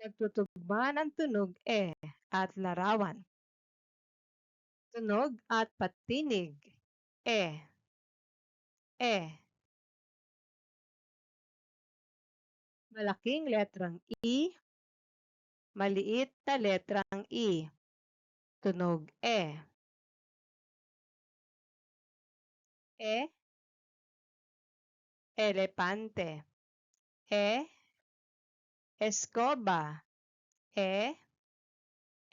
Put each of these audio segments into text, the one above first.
Nagtutugma ng tunog at larawan. Tunog at patinig. E. Malaking letrang I. Maliit na letrang I. Tunog E. Elepante. Escoba.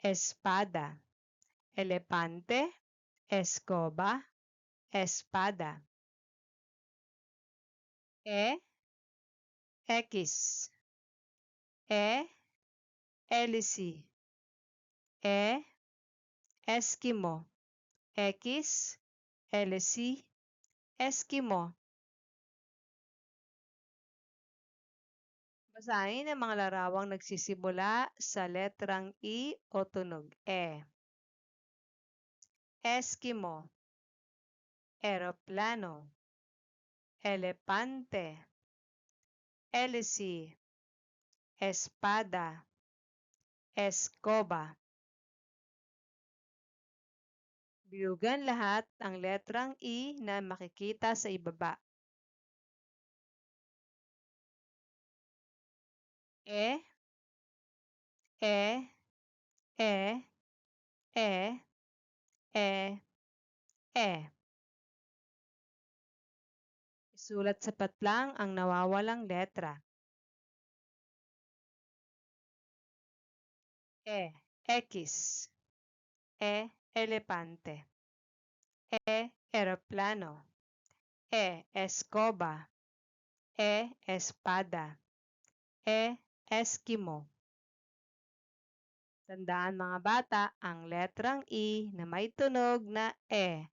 Espada. Elepante, escoba, espada. X. Hélice. Eskimo. X, hélice, Eskimo. Basahin ang mga larawang nagsisimula sa letrang I o tunog E. Eskimo. Eroplano. Elepante. Hélice. Espada. Escoba. Biyugan lahat ang letrang I na makikita sa ibaba. E. Isulat sapat lang ang nawawalang letra. X. Elepante. Eroplano. Escoba. Espada. Eskimo. Tandaan mga bata ang letrang I na may tunog na E.